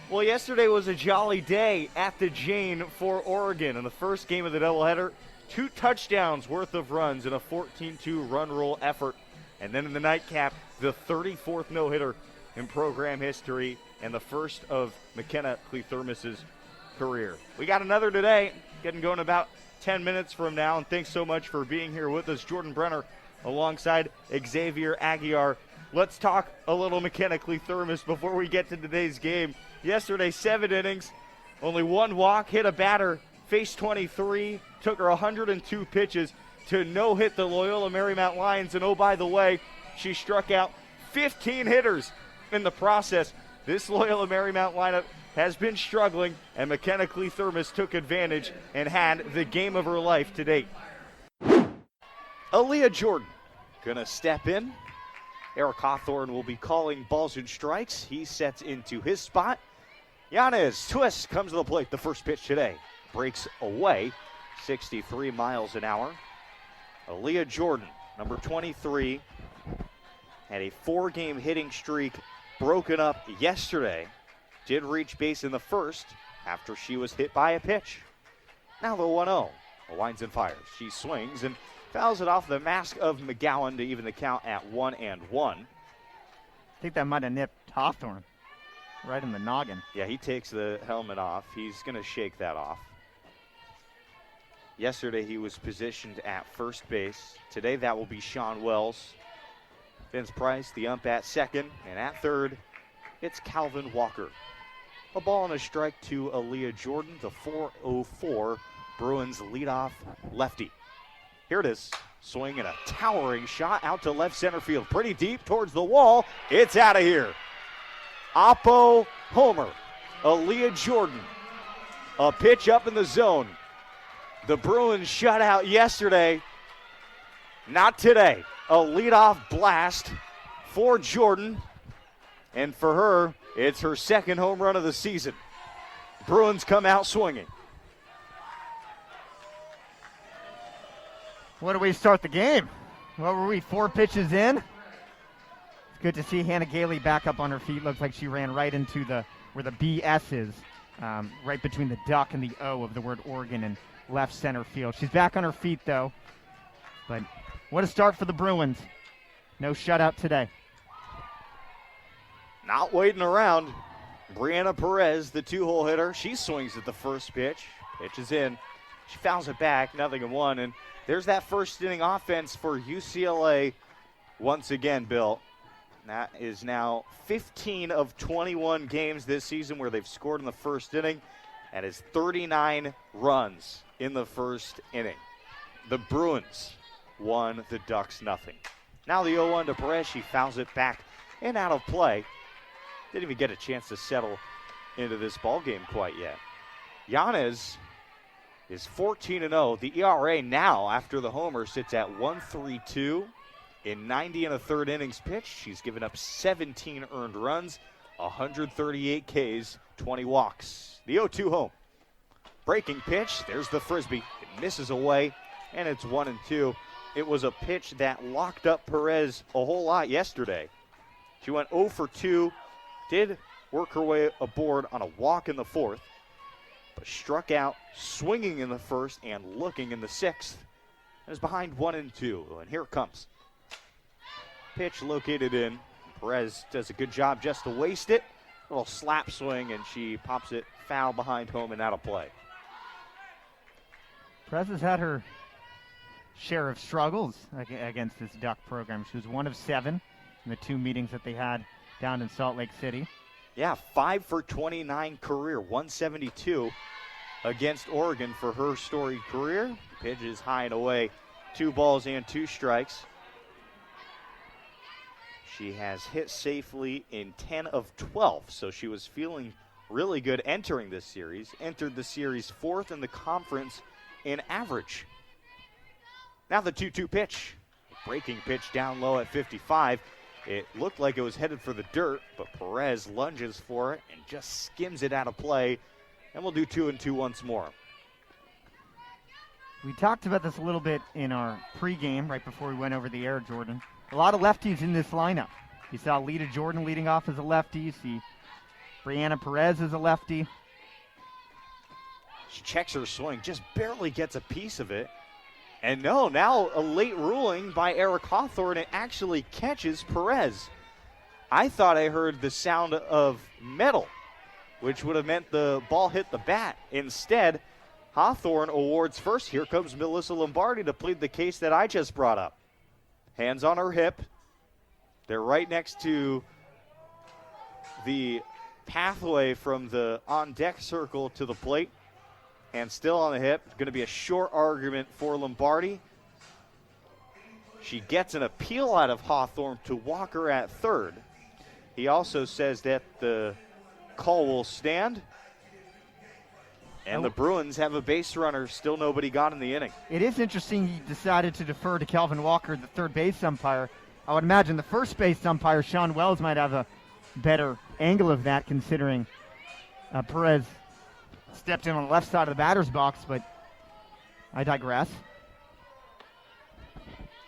Well, yesterday was a jolly day at the Jane for Oregon. In the first game of the doubleheader, 2 touchdowns worth of runs in a 14-2 run roll effort. And then in the nightcap, the 34th no-hitter in program history and the first of McKenna Clethermis's career. We got another today, getting going about 10 minutes from now, and thanks so much for being here with us. Jordan Brenner alongside Xavier Aguiar. Let's talk a little McKenna Clethermis before we get to today's game. Yesterday, 7 innings, only 1 walk, hit a batter, faced 23, took her 102 pitches to no-hit the Loyola Marymount Lions. And oh, by the way, she struck out 15 hitters in the process. This Loyola Marymount lineup has been struggling, and McKenna Clethermis took advantage and had the game of her life to date. Aaliyah Jordan gonna step in. Eric Hawthorne will be calling balls and strikes. He sets into his spot. Yanez Twist comes to the plate. The first pitch today breaks away, 63 miles an hour. Aaliyah Jordan, number 23, had a 4-game hitting streak broken up yesterday. Did reach base in the first after she was hit by a pitch. Now the 1-0. Winds and fires. She swings and fouls it off the mask of McGowan to even the count at 1-1. I think that might have nipped Hawthorne right in the noggin. Yeah, he takes the helmet off. He's going to shake that off. Yesterday he was positioned at first base. Today that will be Sean Wells. Vince Price, the ump at second. And at third, it's Calvin Walker. A ball and a strike to Aaliyah Jordan, the 4-0-4 Bruins leadoff lefty. Here it is. Swing and a towering shot out to left center field. Pretty deep towards the wall. It's out of here. Oppo homer. Aaliyah Jordan. A pitch up in the zone. The Bruins shut out yesterday. Not today. A leadoff blast for Jordan. And for her, it's her second home run of the season. Bruins come out swinging. What do we start the game? What were we, 4 pitches in? It's good to see Hannah Gailey back up on her feet. Looks like she ran right into where the BS is, right between the duck and the O of the word Oregon in left center field. She's back on her feet, though. But what a start for the Bruins. No shutout today. Not waiting around. Brianna Perez, the 2-hole hitter. She swings at the first pitch. Pitch is in. She fouls it back, 0-1. And there's that first inning offense for UCLA once again, Bill. That is now 15 of 21 games this season where they've scored in the first inning. That is 39 runs in the first inning. The Bruins won, the Ducks nothing. Now the 0-1 to Perez. She fouls it back and out of play. Didn't even get a chance to settle into this ball game quite yet. Yanez is 14-0. The ERA now, after the homer, sits at 1.32. In 90 1/3 innings pitched, she's given up 17 earned runs, 138 Ks, 20 walks. The 0-2 home. Breaking pitch, there's the frisbee. It misses away, and it's 1-2. It was a pitch that locked up Perez a whole lot yesterday. She went 0 for 2, did work her way aboard on a walk in the 4th, but struck out swinging in the 1st and looking in the 6th. And is behind 1-2, and here it comes. Pitch located in. Perez does a good job just to waste it. A little slap swing, and she pops it foul behind home and out of play. Perez has had her share of struggles against this Duck program. She was 1 of 7 in the 2 meetings that they had down in Salt Lake City. Yeah, 5 for 29 career, 172 against Oregon for her storied career. Pitch is high and away, 2 balls and 2 strikes. She has hit safely in 10 of 12, so she was feeling really good entering this series. Entered the series 4th in the conference in average. Now the 2-2 pitch. Breaking pitch down low at 55. It looked like it was headed for the dirt, but Perez lunges for it and just skims it out of play. And we'll do 2-2 once more. We talked about this a little bit in our pregame right before we went over the air, Jordan. A lot of lefties in this lineup. You saw Lita Jordan leading off as a lefty. You see Brianna Perez is a lefty. She checks her swing, just barely gets a piece of it. And no, now a late ruling by Eric Hawthorne. It actually catches Perez. I thought I heard the sound of metal, which would have meant the ball hit the bat. Instead, Hawthorne awards first. Here comes Melissa Lombardi to plead the case that I just brought up. Hands on her hip. They're right next to the pathway from the on-deck circle to the plate. And still on the hip. Going to be a short argument for Lombardi. She gets an appeal out of Hawthorne to Walker at third. He also says that the call will stand. And the Bruins have a base runner. Still nobody got in the inning. It is interesting he decided to defer to Calvin Walker, the third base umpire. I would imagine the first base umpire, Sean Wells, might have a better angle of that, considering Perez stepped in on the left side of the batter's box, but I digress.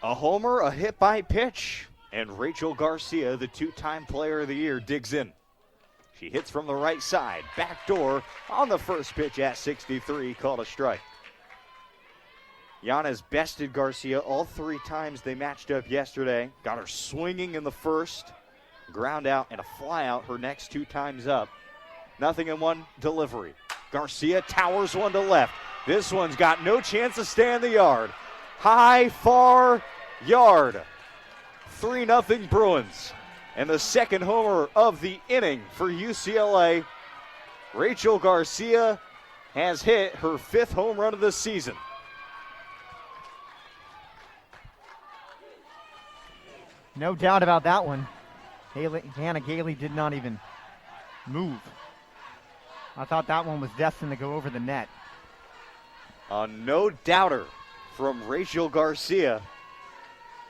A homer, a hit by pitch, and Rachel Garcia, the two-time player of the year, digs in. She hits from the right side, backdoor on the first pitch at 63, called a strike. Yanez bested Garcia all three times they matched up yesterday. Got her swinging in the first, ground out, and a fly out her next two times up. 0-1 delivery. Garcia towers one to left. This one's got no chance to stay in the yard. High, far, yard. 3-0 Bruins. And the second homer of the inning for UCLA. Rachel Garcia has hit her fifth home run of the season. No doubt about that one. Hannah Gailey did not even move. I thought that one was destined to go over the net. A no-doubter from Rachel Garcia.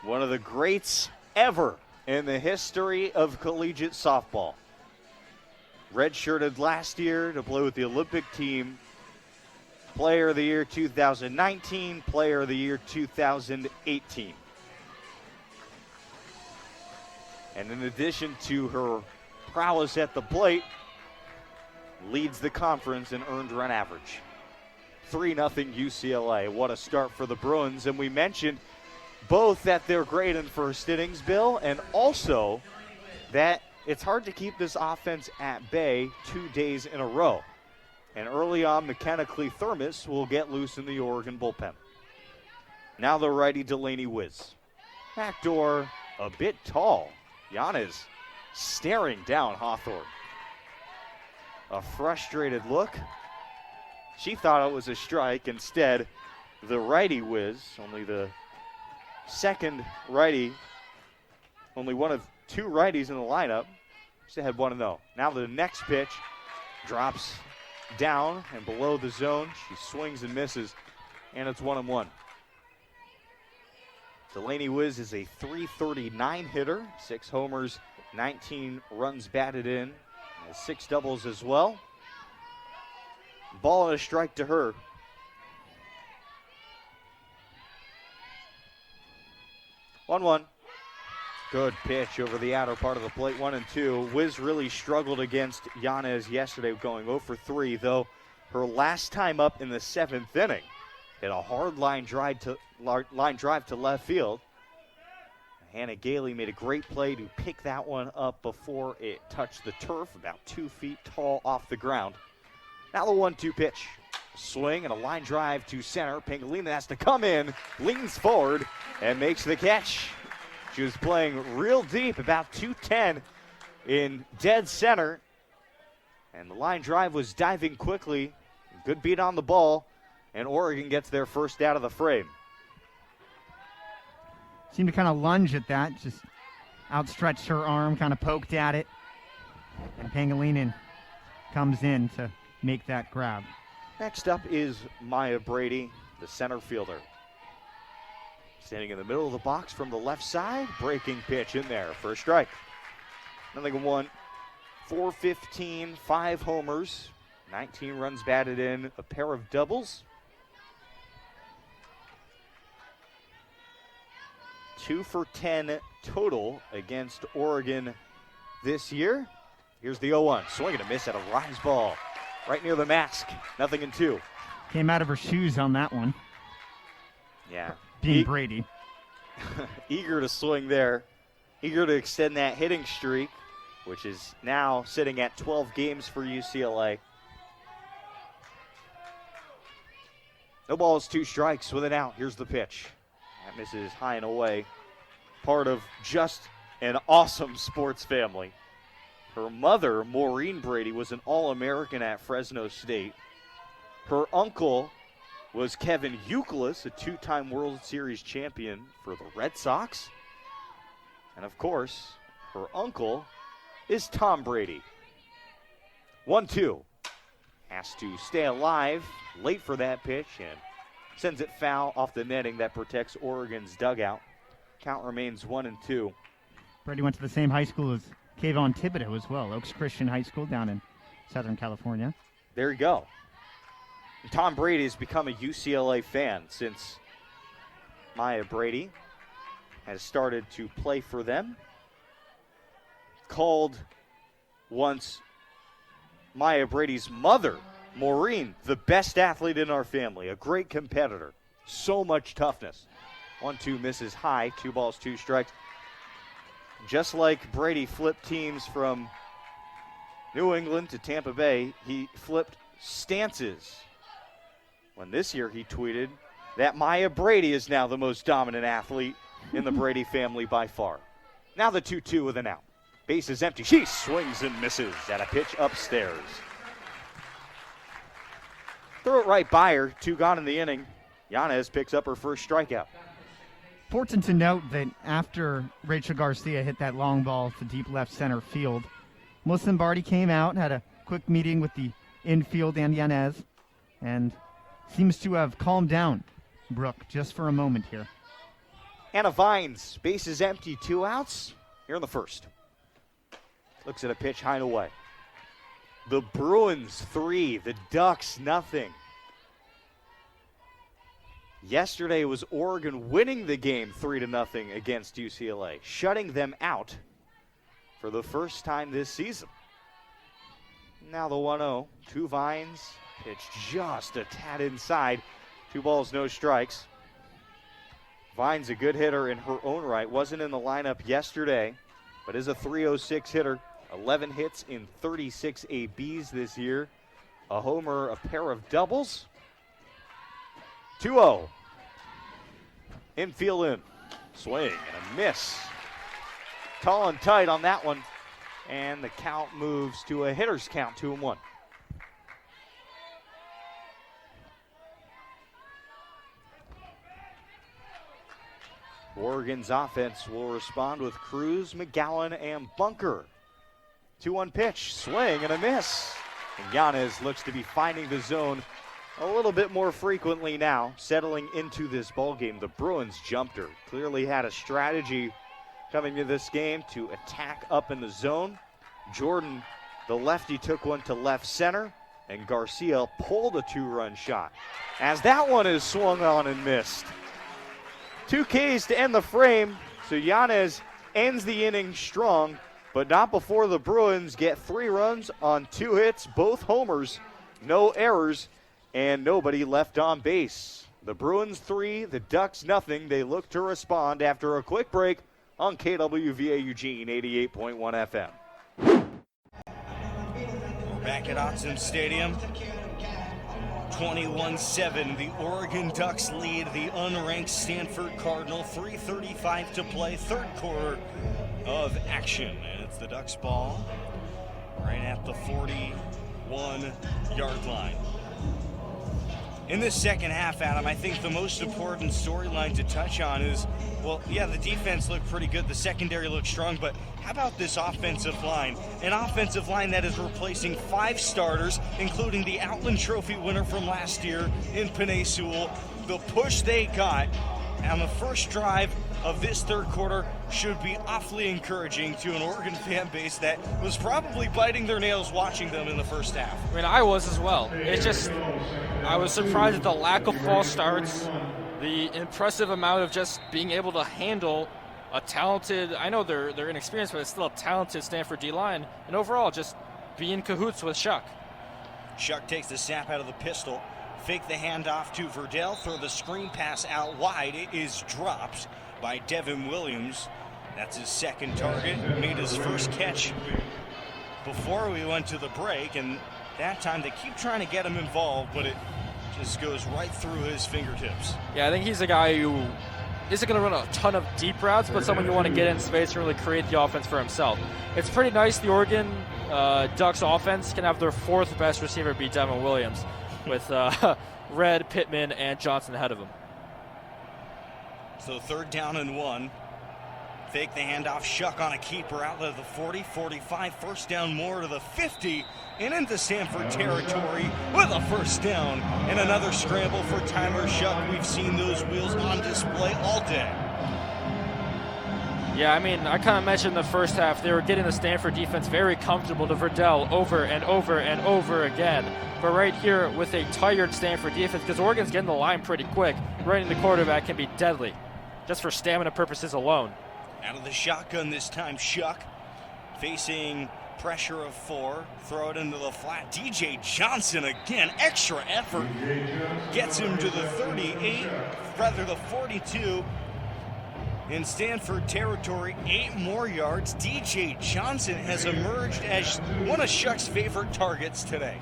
One of the greats ever in the history of collegiate softball. Redshirted last year to play with the Olympic team. Player of the Year 2019, Player of the Year 2018. And in addition to her prowess at the plate, leads the conference in earned run average. 3-0 UCLA. What a start for the Bruins. And we mentioned both that they're great in first innings, Bill, and also that it's hard to keep this offense at bay 2 days in a row. And early on, McKenna Clee-Thermos will get loose in the Oregon bullpen. Now the righty Delaney Wiz. Backdoor a bit tall. Yanez staring down Hawthorne. A frustrated look. She thought it was a strike. Instead, the righty Wiz, only the second righty, only one of two righties in the lineup, she had 1-0. Now the next pitch drops down and below the zone. She swings and misses, and it's 1-1. Delaney Wiz is a .339 hitter, 6 homers, 19 runs batted in, and 6 doubles as well. Ball and a strike to her. One. Good pitch over the outer part of the plate, 1-2. Wiz really struggled against Yanez yesterday, going 0 for 3, though her last time up in the 7th inning hit a hard line drive to left field. Hannah Gailey made a great play to pick that one up before it touched the turf, about 2 feet tall off the ground. Now the 1-2 pitch. Swing and a line drive to center. Pangolina has to come in, leans forward, and makes the catch. She was playing real deep, about 210 in dead center. And the line drive was diving quickly. Good beat on the ball. And Oregon gets their first out of the frame. Seemed to kind of lunge at that, just outstretched her arm, kind of poked at it. And Pangolinin comes in to make that grab. Next up is Maya Brady, the center fielder. Standing in the middle of the box from the left side, breaking pitch in there for a strike. 0-1, 415, 5 homers, 19 runs batted in, a pair of doubles. 2 for 10 total against Oregon this year. Here's the 0-1. Swing and a miss at a rise ball. Right near the mask. 0-2. Came out of her shoes on that one. Yeah. Being Brady. Eager to swing there. Eager to extend that hitting streak, which is now sitting at 12 games for UCLA. No balls, 2 strikes with an out. Here's the pitch. That misses high and away. Part of just an awesome sports family. Her mother, Maureen Brady, was an All-American at Fresno State. Her uncle was Kevin Youkilis, a 2-time World Series champion for the Red Sox. And of course, her uncle is Tom Brady. 1-2. Has to stay alive, late for that pitch, and sends it foul off the netting that protects Oregon's dugout. Count remains 1-2. Brady went to the same high school as Kayvon Thibodeau as well, Oaks Christian High School down in Southern California. There you go. Tom Brady has become a UCLA fan since Maya Brady has started to play for them. Called once Maya Brady's mother, Maureen, the best athlete in our family, a great competitor. So much toughness. 1-2 misses high, 2 balls, 2 strikes. Just like Brady flipped teams from New England to Tampa Bay, he flipped stances. When this year he tweeted that Maya Brady is now the most dominant athlete in the Brady family by far. Now the 2-2 with an out. Base is empty. She swings and misses at a pitch upstairs. Throw it right by her. 2 gone in the inning. Yanez picks up her first strikeout. Important to note that after Rachel Garcia hit that long ball to deep left center field, Melissa Lombardi came out, had a quick meeting with the infield and Yanez, and seems to have calmed down Brooke just for a moment here. Anna Vines, base is empty, 2 outs here in the first. Looks at a pitch high and away. The Bruins 3, the Ducks nothing. Yesterday was Oregon winning the game 3-0 against UCLA, shutting them out for the first time this season. Now the 1-0, 2 Vines, pitched just a tad inside, 2 balls, no strikes. Vines, a good hitter in her own right, wasn't in the lineup yesterday, but is a .306 hitter, 11 hits in 36 ABs this year, a homer, a pair of doubles. 2-0. Infield in. Swing and a miss. Tall and tight on that one. And the count moves to a hitter's count, 2-1. Oregon's offense will respond with Cruz, McGowan, and Bunker. 2-1 pitch. Swing and a miss. And Yanez looks to be finding the zone a little bit more frequently now, settling into this ball game. The Bruins jumped her. Clearly had a strategy coming to this game to attack up in the zone. Jordan, the lefty, took one to left center, and Garcia pulled a 2-run shot. As that one is swung on and missed. 2 Ks to end the frame, so Yanez ends the inning strong, but not before the Bruins get 3 runs on 2 hits, both homers, no errors, and nobody left on base. The Bruins 3, the Ducks nothing. They look to respond after a quick break on KWVA Eugene 88.1 FM. We're back at Autzen Stadium. 21-7, the Oregon Ducks lead the unranked Stanford Cardinal. 3:35 to play, third quarter of action. And it's the Ducks ball right at the 41-yard line. In this second half, Adam, I think the most important storyline to touch on is, well, yeah, the defense looked pretty good. The secondary looked strong, but how about this offensive line? An offensive line that is replacing 5 starters, including the Outland Trophy winner from last year in Panay Sewell. The push they got on the first drive of this third quarter should be awfully encouraging to an Oregon fan base that was probably biting their nails watching them in the first half. I mean, I was as well. It's just, I was surprised at the lack of false starts, the impressive amount of just being able to handle a talented, I know they're inexperienced, but it's still a talented Stanford D-line. And overall, just be in cahoots with Shuck. Shuck takes the snap out of the pistol. Fake the handoff to Verdell. Throw the screen pass out wide. It is dropped by Devin Williams. That's his second target. Made his first catch before we went to the break. And that time they keep trying to get him involved, but it just goes right through his fingertips. Yeah, I think he's a guy who isn't going to run a ton of deep routes, but someone you want to get in space and really create the offense for himself. It's pretty nice the Oregon Ducks offense can have their fourth best receiver be Devin Williams with Red, Pittman, and Johnson ahead of him. So 3rd down and 1. Fake the handoff. Shuck on a keeper outlet of the 40, 45. First down more to the 50 and into Stanford territory with a first down and another scramble for Tyler Shuck. We've seen those wheels on display all day. Yeah, I mean, I kind of mentioned in the first half they were getting the Stanford defense very comfortable to Verdell over and over and over again. But right here with a tired Stanford defense, because Oregon's getting the line pretty quick, running the quarterback can be deadly, just for stamina purposes alone. Out of the shotgun this time, Shuck facing pressure of 4. Throw it into the flat. DJ Johnson again, extra effort. Gets him to the 38, rather the 42. In Stanford territory, 8 more yards. DJ Johnson has emerged as one of Shuck's favorite targets today.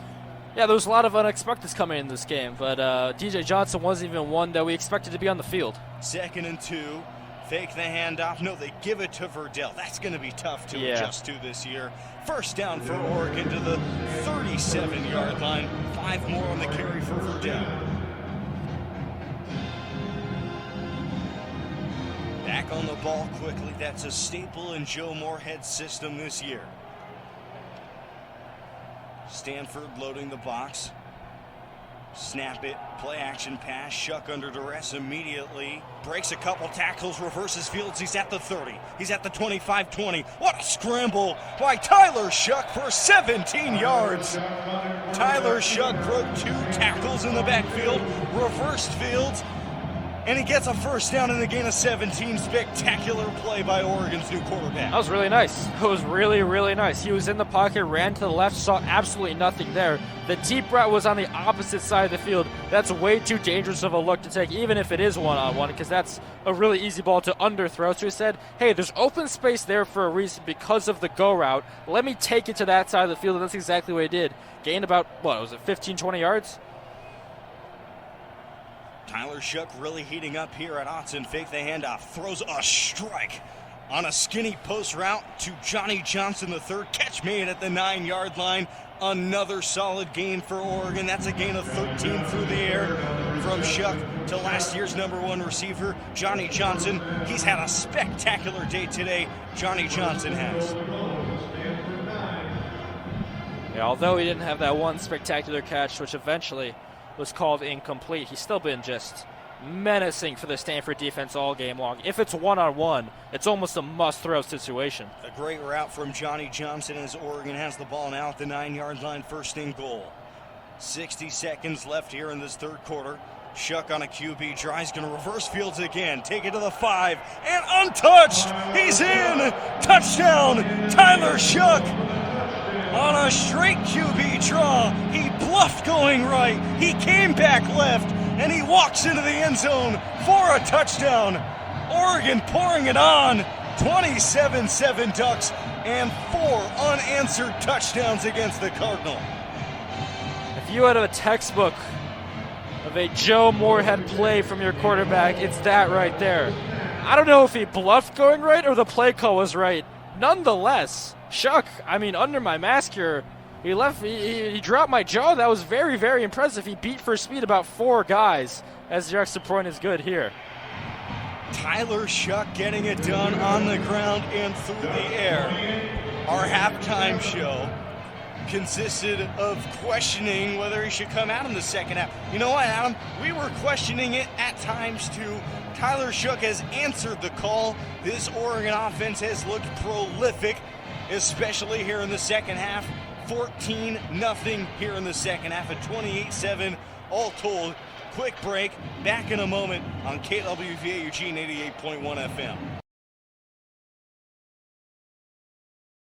Yeah, there was a lot of unexpecteds coming in this game, but DJ Johnson wasn't even one that we expected to be on the field. 2nd and 2. Fake the handoff. No, they give it to Verdell. That's going to be tough to adjust to this year. First down for Oregon to the 37-yard line. 5 more on the carry for Verdell. Back on the ball quickly. That's a staple in Joe Moorhead's system this year. Stanford loading the box. Snap it, play action pass, Shuck under duress immediately, breaks a couple tackles, reverses fields, he's at the 30, he's at the 25-20. What a scramble by Tyler Shuck for 17 yards. Tyler Shuck broke 2 tackles in the backfield, reversed fields, and he gets a first down in the gain of 17. Spectacular play by Oregon's new quarterback. That was really nice. It was really, really nice. He was in the pocket, ran to the left, saw absolutely nothing there. The deep route was on the opposite side of the field. That's way too dangerous of a look to take, even if it is one-on-one, because that's a really easy ball to underthrow. So he said, hey, there's open space there for a reason because of the go route. Let me take it to that side of the field, and that's exactly what he did. Gained about, 15, 20 yards? Tyler Shuck really heating up here at Autzen. Fake the handoff. Throws a strike on a skinny post route to Johnny Johnson III. Catch made at the 9-yard line. Another solid gain for Oregon. That's a gain of 13 through the air from Shuck to last year's #1 receiver, Johnny Johnson. He's had a spectacular day today. Johnny Johnson has. Yeah, although he didn't have that one spectacular catch, which eventually was called incomplete, he's still been just menacing for the Stanford defense all game long. If it's one-on-one, it's almost a must-throw situation. A great route from Johnny Johnson as Oregon has the ball now at the 9-yard line, 1st and goal. 60 seconds left here in this 3rd quarter. Shuck on a QB drive, going to reverse fields again, take it to the 5, and untouched! He's in! Touchdown, Tyler Shuck! On a straight QB draw, he bluffed going right, he came back left, and he walks into the end zone for a touchdown. Oregon pouring it on, 27-7 Ducks, and 4 unanswered touchdowns against the Cardinal. If you had a textbook of a Joe Moorhead play from your quarterback, it's that right there. I don't know if he bluffed going right or the play call was right. Nonetheless, Shuck, under my mask here, he dropped my jaw. That was very, very impressive. He beat for speed about 4 guys, as your extra point is good here. Tyler Shuck getting it done on the ground and through the air. Our halftime show consisted of questioning whether he should come out in the second half. You know what, Adam? We were questioning it at times too. Tyler Shuck has answered the call. This Oregon offense has looked prolific, especially here in the second half. 14-0 here in the second half at 28-7 all told. Quick break. Back in a moment on KWVA Eugene 88.1 FM.